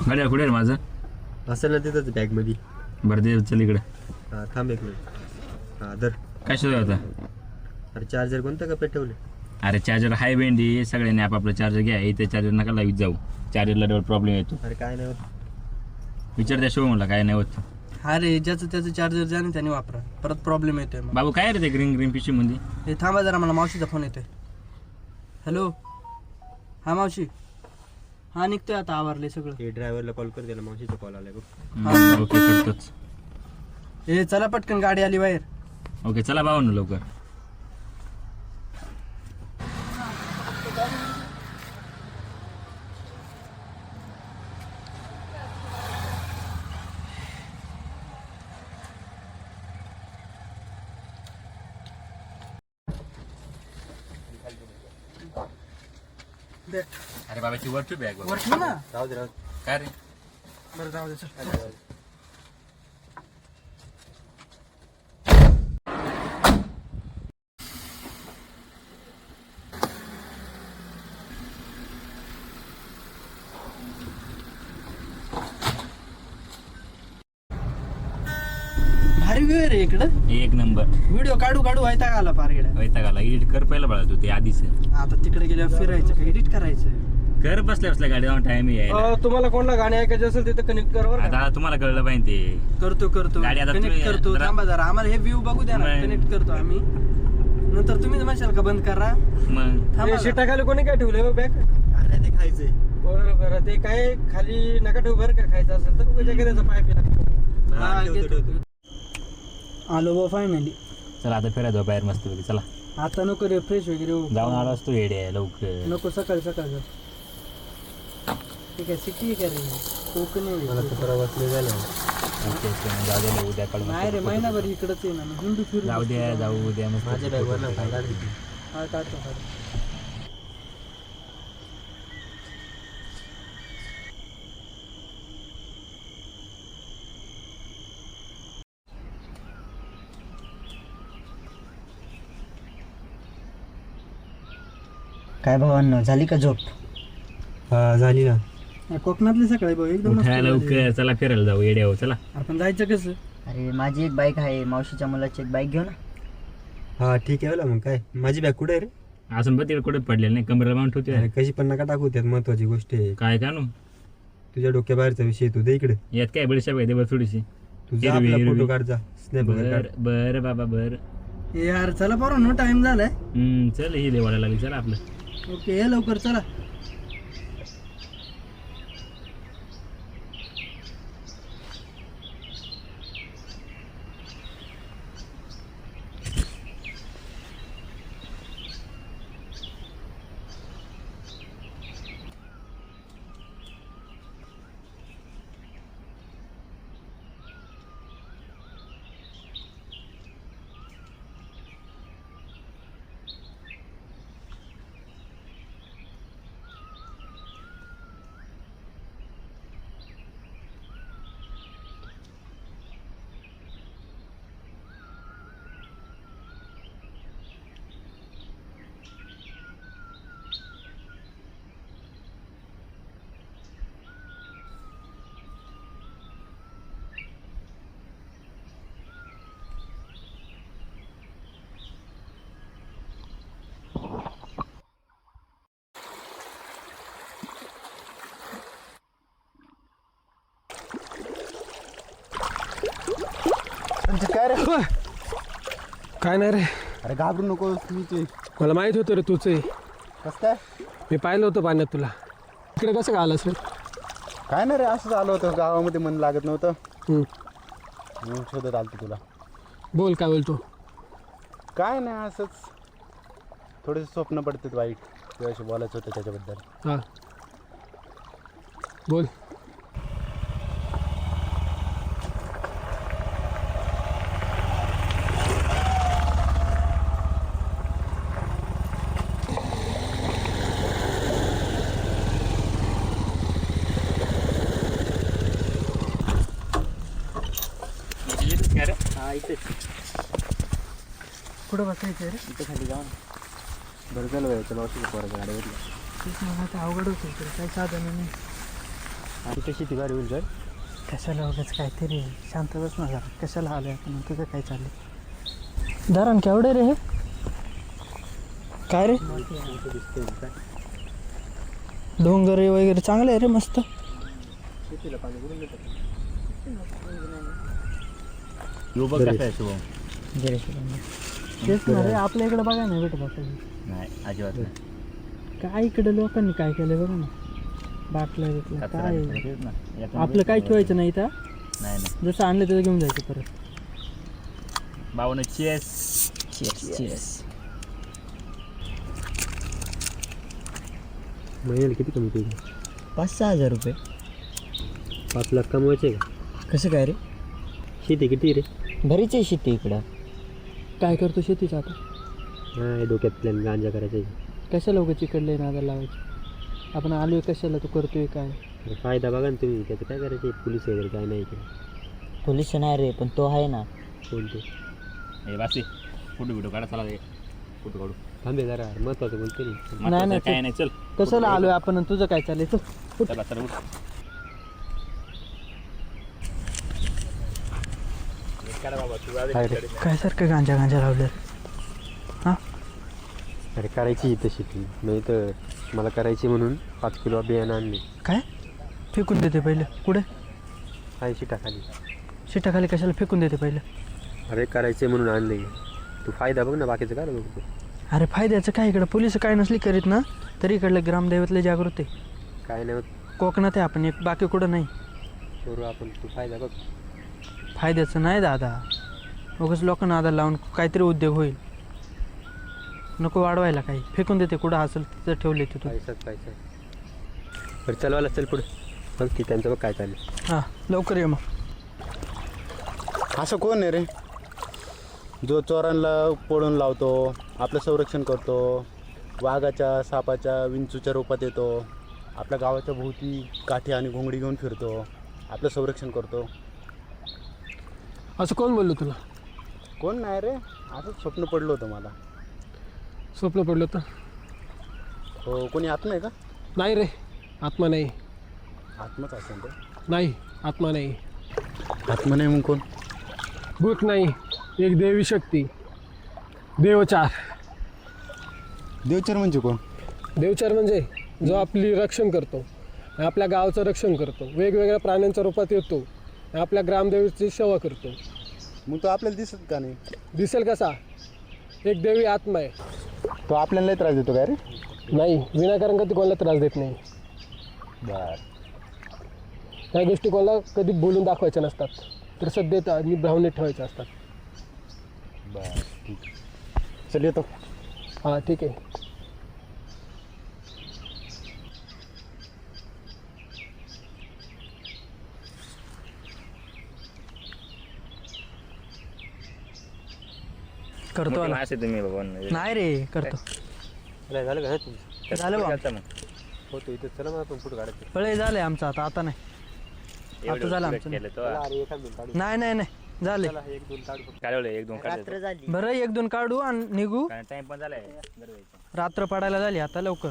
गाड्या कुठे आहे माझं? असेल ना तिथंच बॅगमध्ये. बरं दे, चल इकडे. हां थांब एक मिनिट. हां धर. काय शोधा होता? अरे चार्जर कोणतं का पेटवले? अरे चार्जर हाय भेंडी, सगळ्यांनी आपापलं चार्जर घ्या. इथे चार्जर नका लावीत जाऊ, चार्जरला डबल प्रॉब्लेम येतो. अरे काय नाही होत. विचार त्या शो म्हणला काय नाही होत. अरे ज्याचं त्याचं चार्जर ज्याने त्याने वापरा, परत प्रॉब्लेम येतोय मग. बाबू काय रे ते ग्रीन ग्रीन पिशवी मध्ये? हे थांबा जरा, मला मावशीचा फोन येतोय. हॅलो, हा मावशी. हा निघतोय आता, आवरले सगळं. हे ड्रायव्हरला कॉल कर, त्याला मावशीचा कॉल आलाय बघ. ओके करतोच. हे चला पटकन, गाडी आली बाहेर. ओके चला भाऊ लवकर. अरे बाबाची वरची बॅग वर ठेव ना. राहू दे राहू दे. काय रे? बरं जाऊ दे, चल. भारी व्ह्यू आहे रे इकडं. एक नंबर. व्हिडिओ काढू काढू व्हायता का आला पार इकडं. वैतागाला. एडिट कर पहिला बाळा तू ते आधीच. आता तिकडे गेल्यावर फिरायचं का एडिट करायचं? कर बसल्या बसल्या गाडी जाऊन टाइम यायला. तुम्हाला कोणला गाणी ऐकायची असेल तिथं कनेक्ट कर बरं का. आता तुम्हाला कळलं पाहिजे ते. करतो गाडी आता कनेक्ट तुम्ही करतो. जरा- थांबा जरा, आम्हाला हे व्ह्यू बघू द्या ना. नाही. कनेक्ट करतो आम्ही. नंतर तुम्ही म्हणशाल का बंद करा. मग थांबा जरा. शिटाखाली कोणी काय ठेवलं बॅग? अरे ते खायचंय. बरं बरं, ते काय खाली नका ठेवू बरं का. खायचं असेल तर उगाच त्याचा पाईप लागतो. हा, ठेवतो, ठेवतो. आलो बा फायनली. चला आता फिरायचं बाहेर मस्त पैकी. चला आता नको रे, फ्रेश वगैरे होऊ. जाऊन आलो असतो येडे लवकर. नको, सकाळी सकाळ. ठीक आहे, सिटी आहे का रे? कोकण मला आहे. तर परवा झालं. ओके ओके, मग जाऊ दे उद्या काढून. नाही रे, महिनाभर इकडंच आहे ना. हिंदू फिरू. जाऊ द्या जाऊ उद्या मस्त. माझ्या बॅगवर ना काय काढली. हा, काढतो. काय भावांनो, झाली का झोप? हा झाली ना. कोकणातली सकाळी भाऊ एकदम मस्त उठायला झाली. लवकर. चला फिरायला जाऊ येड्या. चला आपण जायचं कसं? अरे माझी एक बाईक आहे, मावशीच्या मुलाची एक बाईक घेऊ ना. हा ठीक आहे. मग काय, माझी बॅग कुठे आहे रे? असं बघ तिकडे कुठे पडलेलं नाही, कमरेला बांधून ठेवते. अरे कशी पण नका टाकू, त्यात महत्वाची गोष्ट आहे. काय का नो तुझ्या डोक्याबाहेरचा विषय तू दे इकडे. यात काय बडीशाप आहे ते बरं थोडीशी. तू जा हिरवी, आपला हिरवी. फोटो काढ जा. स्नॅप बर काढ. बर बाबा बर. यार चला बरं, नो टाइम झालाय. चल ही देवाला लागली. चला आपलं. ओके, ये लवकर चला. काय रे? काय नाही रे, अरे घाबरू नको. मी मला माहित होतं रे तूच आहे. कसं काय? मी पाहिलं होतं पाण्यात तुला. इकडे कसं काय आलास रे? काय नाही रे, असंच आलो होतं. गावामध्ये मन लागत नव्हतं हम्म. म्हणून शोधत आलतो तुला. बोल, काय बोलतो? काय नाही, असंच थोडेसे स्वप्न पडतात वाईट. तुझ्याशी बोलायचं होतं त्याच्याबद्दल. हां बोल. हा इथेच. कुठं बसायचं रे? इथे खाली जाऊन बरं झालं बाई, चला औषध पोराच्या गाडीवर. तेच मला आता अवघड होतं इकडे, काही साधन नाही. तिथे शेती भारी होईल सर. कशाला उगाच काहीतरी शांत बस ना जरा. कशाला आलोय आपण, तुझं काय चाललंय? धरण केवढे रे हे? काय रे? डोंगर वगैरे चांगले आहे रे, मस्त. यो बघ कसं आहे शुभम. तेच ना रे, आपल्या इकडे बघा ना भेटत असं. नाही अजिबात नाही. काय इकडे लोकांनी काय केलं बघा ना, बाटल्या बिटल्या कचरा काय. बिचरा तेच ना. यातून आपलं काय ठेवायचं नाही इथं. नाही नाही. जसं आणलं त्याचं घेऊन जायचं परत. भावानं चेस. महिन्याला किती कमी होईल? 5-6 हजार रुपये. 5 लाख कमवायचे का? कसं काय रे? शेती किती रे? बरीच आहे शेती इकडं. काय करतो शेतीचं आता? नाही डोक्यात प्लॅन गांजा करायचा. कशाला उगाच इकडले नादा लावायचे? आपण आलोय कशाला, तू करतोय काय? फायदा बघा ना तुम्ही, त्याचं काय करायचं? पोलीस वगैरे काय नाही इकडे. पोलीस नाही रे, पण तो आहे ना. कोणते? हे बासी फोटो बिटो काढा चला. फोटो काढू. थांबे जरा, महत्वाचं बोलते नाही. महत्वाचं काय नाही. चल कशाला आलोय आपण आणि तुझं काय चाललंय? चल. चला चला उठ. काढा बाबा तू आधी काय रे? काढ. काय सारखं गांजा लावलं? अरे करायची इथं शेती, नाही तर मला करायची म्हणून 5 किलो बियाणं आणले. काय फेकून देते पहिलं? कुठे? काय शिटाखाली. शिटाखाली कशाला फेकून देते पहिलं? अरे करायचे म्हणून आणले. तू फायदा बघ ना, बाकीचं काय बघतो. अरे फायद्याचं काय, इकडं पोलिस काय नसली करीत ना तरी इकडलं ग्रामदैवतले जागृत आहे. काय नाही होत. कोकणात आहे आपण, एक बाकी कुठं नाही. करू आपण, तू फायदा बघ. फायद्याचं नाही दादा, उगाच लोकांना आधार लावून काहीतरी उद्योग होईल. नको वाढवायला काही. फेकून देते कुठं असेल तिथं ठेवले तिथून. पैसा. बरं चलवायला चल पुढे. बघ की त्यांचं बघ काय चालेल. हां लवकर ये मग. असं कोण आहे रे जो चोरांना पळून लावतो, आपलं संरक्षण करतो, वाघाच्या सापाच्या विंचूच्या रूपात येतो, आपल्या गावाच्या भोवती काठी आणि घोंगडी घेऊन फिरतो, आपलं संरक्षण करतो? असं कोण बोललो तुला? कोण नाही रे, असंच स्वप्न पडलं होतं मला. स्वप्न पडलं होतं? हो. कोणी आत्मा आहे का? नाही रे, आत्मा नाही. आत्माच असेल रे. नाही, आत्मा नाही. आत्मा नाही मग कोण? भूत नाही, एक देवी शक्ती. देवचार. देवचर म्हणजे कोण? देवचार म्हणजे जो आपली रक्षण करतो, आपल्या गावाचं रक्षण करतो, वेगवेगळ्या प्राण्यांच्या रूपात येतो, आपल्या ग्रामदेवीची सेवा करतो. मग तो आपल्याला दिसत का नाही? दिसेल कसा? एक देवी आत्मा आहे. तो आपल्याला त्रास देतो काय रे? नाही, विनाकारण कधी कोणाला त्रास देत नाही. बर. काही गोष्टी कोणाला कधी बोलून दाखवायच्या नसतात, तर सध्या आणि भावनेत ठेवायच्या असतात. बर ठीक आहे. चल येतो. हां ठीक आहे. करतो आला. असे तुम्ही बाबा नाही रे, करतो. झालं का तुमचं? झालं बा. होतो इथं. चला मग आपण फोटो काढायचं. पळे झालंय आमचं आता नाही. आता झालं आमचं. केलं तो अरे एखाद दोन काढू. नाही झाले. चला 1-2 काढू. काढवलं 1-2 रात्र काढले. झाली. बरं 1-2 काढू आणि निघू. कारण टाइम पण झालाय घरी जायचं. रात्र पडायला झाली आता, लवकर.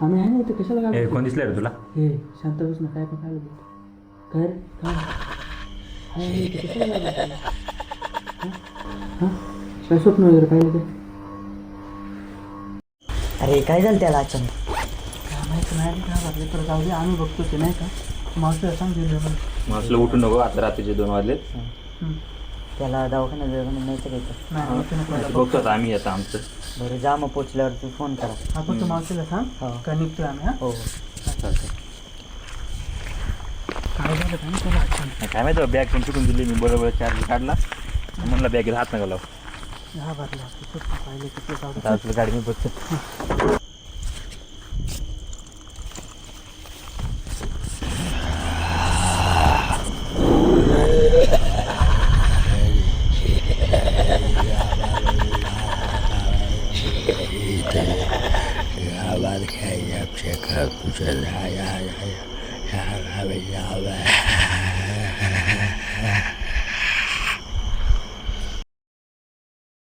आम्ही आहे ना इथं, कशाला काय कोण दिसलं रे तुला? हे शांत बस ना, काय पण काय बोलतो काय रे काय आहे इथं, कशाला काय बोलतो? हां काय स्वप्न वगैरे पाहिलं काय? अरे काय झालं त्याला अचानक? काय माहिती नाही काय वाटलं तर जाऊ दे, आम्ही बघतो ते नाही का. मावशीला सांग दिलं पण. माणसाला उठू नको, आता रात्रीचे 2 वाजलेत. त्याला दवाखान्यात न्यायचं काय तर? नाही मावशीला पहिला बघतो आता आम्ही आता आमचं. बरं जा मग पोचल्यावर तू फोन करा. हा फक्त मावशीला सांग हो. का निघतोय आम्ही. हां हो चालतंय. काय झालं काय त्याला अचानक. काय माहिती बॅग पण चुकून दिली मी, बरोबर चार्ज काढला म्हणलं बॅगेत हात नका लाव. हा भरला स्वप्न पाहिले की ते जाऊ दे. आता आपलं गाडी मी बघतो. Yeah.